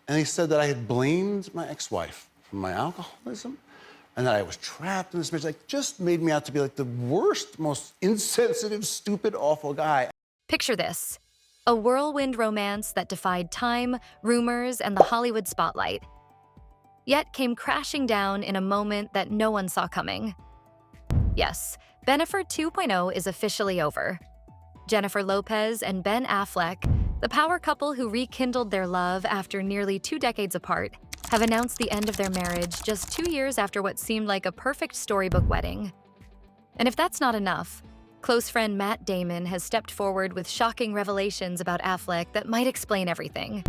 And they said that I had blamed my ex-wife for my alcoholism and that I was trapped in this marriage. Like, just made me out to be like the worst, most insensitive, stupid, awful guy. Picture this: a whirlwind romance that defied time, rumors, and the Hollywood spotlight, yet came crashing down in a moment that no one saw coming. Yes, Bennifer 2.0 is officially over. Jennifer Lopez and Ben Affleck, the power couple who rekindled their love after nearly 2 decades apart, have announced the end of their marriage just 2 years after what seemed like a perfect storybook wedding. And if that's not enough, close friend Matt Damon has stepped forward with shocking revelations about Affleck that might explain everything.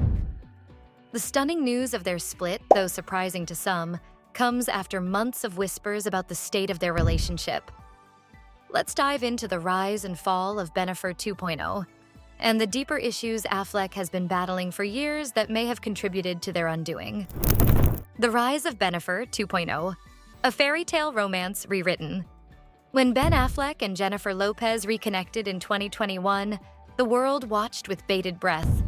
The stunning news of their split, though surprising to some, comes after months of whispers about the state of their relationship. Let's dive into the rise and fall of Bennifer 2.0 and the deeper issues Affleck has been battling for years that may have contributed to their undoing. The rise of Bennifer 2.0, a fairy tale romance rewritten. When Ben Affleck and Jennifer Lopez reconnected in 2021, the world watched with bated breath.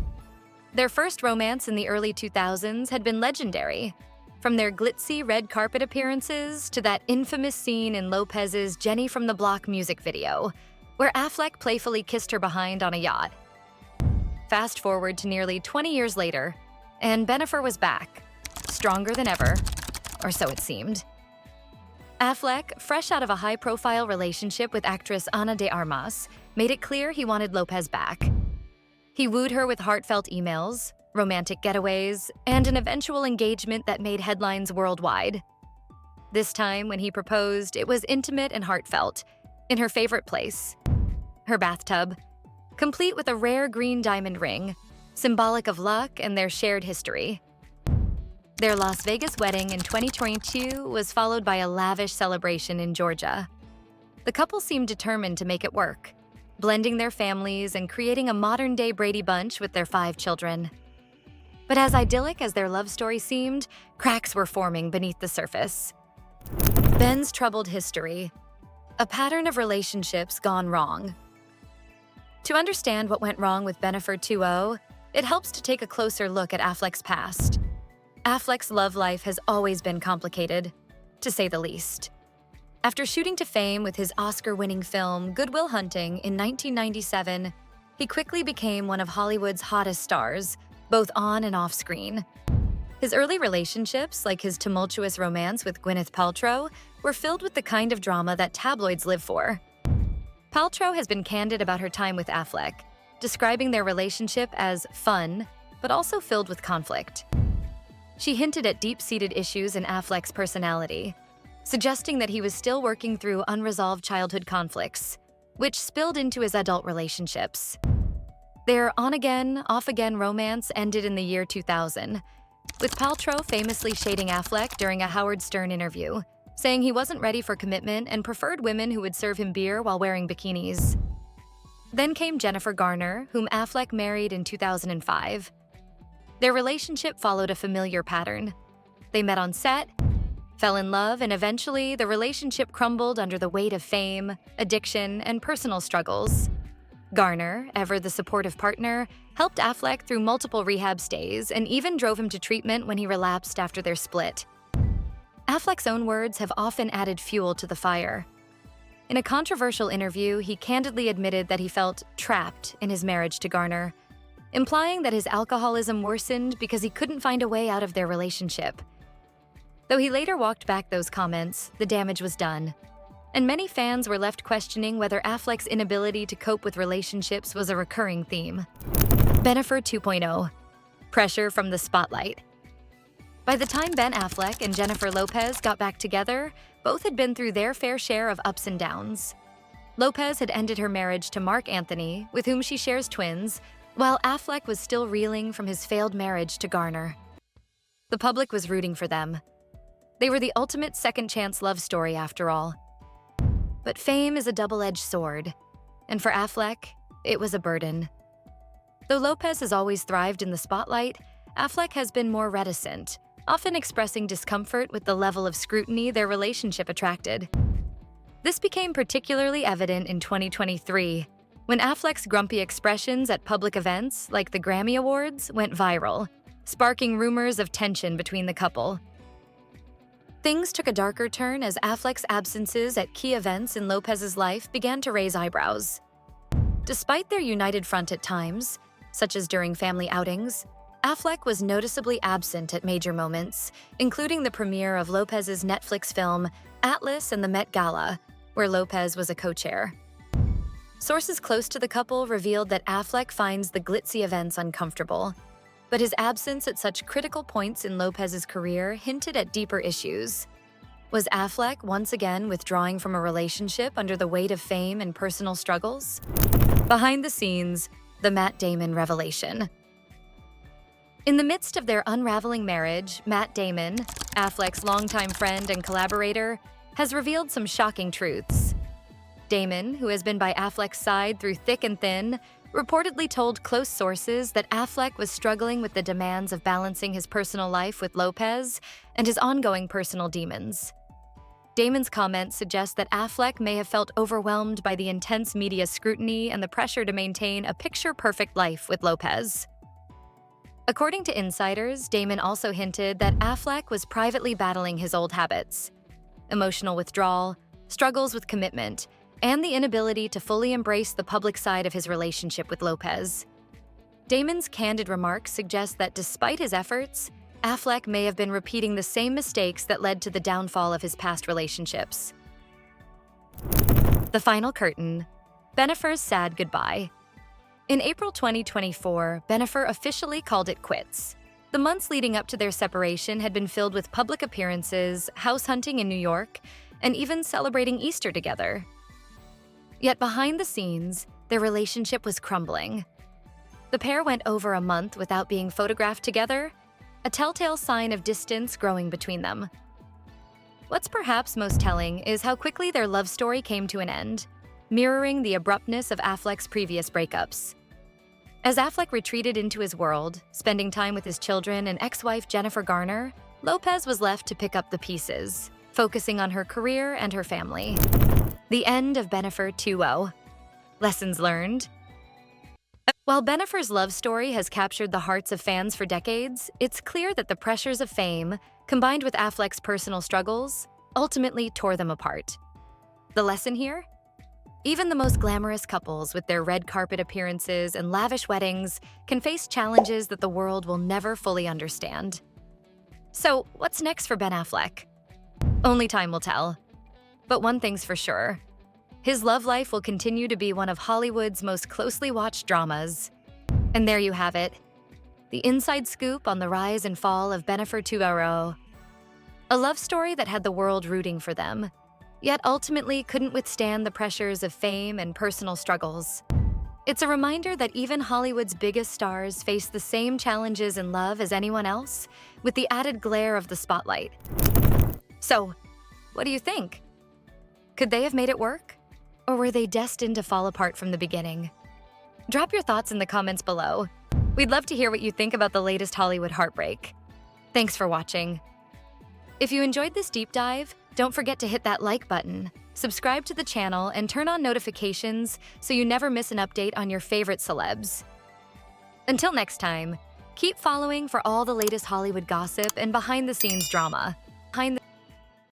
Their first romance in the early 2000s had been legendary, from their glitzy red carpet appearances to that infamous scene in Lopez's Jenny from the Block music video, where Affleck playfully kissed her behind on a yacht. Fast forward to nearly 20 years later, and Bennifer was back, stronger than ever, or so it seemed. Affleck, fresh out of a high-profile relationship with actress Ana de Armas, made it clear he wanted Lopez back. He wooed her with heartfelt emails, romantic getaways, and an eventual engagement that made headlines worldwide. This time, when he proposed, it was intimate and heartfelt, in her favorite place, her bathtub, complete with a rare green diamond ring, symbolic of luck and their shared history. Their Las Vegas wedding in 2022 was followed by a lavish celebration in Georgia. The couple seemed determined to make it work, blending their families and creating a modern-day Brady Bunch with their 5 children. But as idyllic as their love story seemed, cracks were forming beneath the surface. Ben's troubled history, a pattern of relationships gone wrong. To understand what went wrong with Bennifer 2.0, it helps to take a closer look at Affleck's past. Affleck's love life has always been complicated, to say the least. After shooting to fame with his Oscar-winning film Good Will Hunting in 1997, he quickly became one of Hollywood's hottest stars, both on and off screen. His early relationships, like his tumultuous romance with Gwyneth Paltrow, were filled with the kind of drama that tabloids live for. Paltrow has been candid about her time with Affleck, describing their relationship as fun, but also filled with conflict. She hinted at deep-seated issues in Affleck's personality, suggesting that he was still working through unresolved childhood conflicts, which spilled into his adult relationships. Their on-again, off-again romance ended in the year 2000, with Paltrow famously shading Affleck during a Howard Stern interview, saying he wasn't ready for commitment and preferred women who would serve him beer while wearing bikinis. Then came Jennifer Garner, whom Affleck married in 2005. Their relationship followed a familiar pattern. They met on set, fell in love, and eventually the relationship crumbled under the weight of fame, addiction, and personal struggles. Garner, ever the supportive partner, helped Affleck through multiple rehab stays and even drove him to treatment when he relapsed after their split. Affleck's own words have often added fuel to the fire. In a controversial interview, he candidly admitted that he felt trapped in his marriage to Garner, implying that his alcoholism worsened because he couldn't find a way out of their relationship. Though he later walked back those comments, the damage was done, and many fans were left questioning whether Affleck's inability to cope with relationships was a recurring theme. Bennifer 2.0, pressure from the spotlight. By the time Ben Affleck and Jennifer Lopez got back together, both had been through their fair share of ups and downs. Lopez had ended her marriage to Marc Anthony, with whom she shares twins, while Affleck was still reeling from his failed marriage to Garner. The public was rooting for them. They were the ultimate second-chance love story, after all. But fame is a double-edged sword, and for Affleck, it was a burden. Though Lopez has always thrived in the spotlight, Affleck has been more reticent, often expressing discomfort with the level of scrutiny their relationship attracted. This became particularly evident in 2023, when Affleck's grumpy expressions at public events like the Grammy Awards went viral, sparking rumors of tension between the couple. Things took a darker turn as Affleck's absences at key events in Lopez's life began to raise eyebrows. Despite their united front at times, such as during family outings, Affleck was noticeably absent at major moments, including the premiere of Lopez's Netflix film Atlas and the Met Gala, where Lopez was a co-chair. Sources close to the couple revealed that Affleck finds the glitzy events uncomfortable, but his absence at such critical points in Lopez's career hinted at deeper issues. Was Affleck once again withdrawing from a relationship under the weight of fame and personal struggles? Behind the scenes, the Matt Damon revelation. In the midst of their unraveling marriage, Matt Damon, Affleck's longtime friend and collaborator, has revealed some shocking truths. Damon, who has been by Affleck's side through thick and thin, reportedly told close sources that Affleck was struggling with the demands of balancing his personal life with Lopez and his ongoing personal demons. Damon's comments suggest that Affleck may have felt overwhelmed by the intense media scrutiny and the pressure to maintain a picture-perfect life with Lopez. According to insiders, Damon also hinted that Affleck was privately battling his old habits: emotional withdrawal, struggles with commitment, and the inability to fully embrace the public side of his relationship with Lopez. Damon's candid remarks suggest that despite his efforts, Affleck may have been repeating the same mistakes that led to the downfall of his past relationships. The final curtain: Bennifer's sad goodbye. In April 2024, Bennifer officially called it quits. The months leading up to their separation had been filled with public appearances, house hunting in New York, and even celebrating Easter together. Yet behind the scenes, their relationship was crumbling. The pair went over a month without being photographed together, a telltale sign of distance growing between them. What's perhaps most telling is how quickly their love story came to an end, mirroring the abruptness of Affleck's previous breakups. As Affleck retreated into his world, spending time with his children and ex-wife Jennifer Garner, Lopez was left to pick up the pieces, focusing on her career and her family. The end of Bennifer 2.0. Lessons learned. While Bennifer's love story has captured the hearts of fans for decades, it's clear that the pressures of fame, combined with Affleck's personal struggles, ultimately tore them apart. The lesson here? Even the most glamorous couples with their red carpet appearances and lavish weddings can face challenges that the world will never fully understand. So, what's next for Ben Affleck? Only time will tell. But one thing's for sure: his love life will continue to be one of Hollywood's most closely watched dramas. And there you have it, the inside scoop on the rise and fall of Bennifer 2.0. A love story that had the world rooting for them, yet ultimately couldn't withstand the pressures of fame and personal struggles. It's a reminder that even Hollywood's biggest stars face the same challenges in love as anyone else, with the added glare of the spotlight. So, what do you think? Could they have made it work? Or were they destined to fall apart from the beginning? Drop your thoughts in the comments below. We'd love to hear what you think about the latest Hollywood heartbreak. Thanks for watching. If you enjoyed this deep dive, don't forget to hit that like button, subscribe to the channel, and turn on notifications so you never miss an update on your favorite celebs. Until next time, keep following for all the latest Hollywood gossip and behind-the-scenes drama.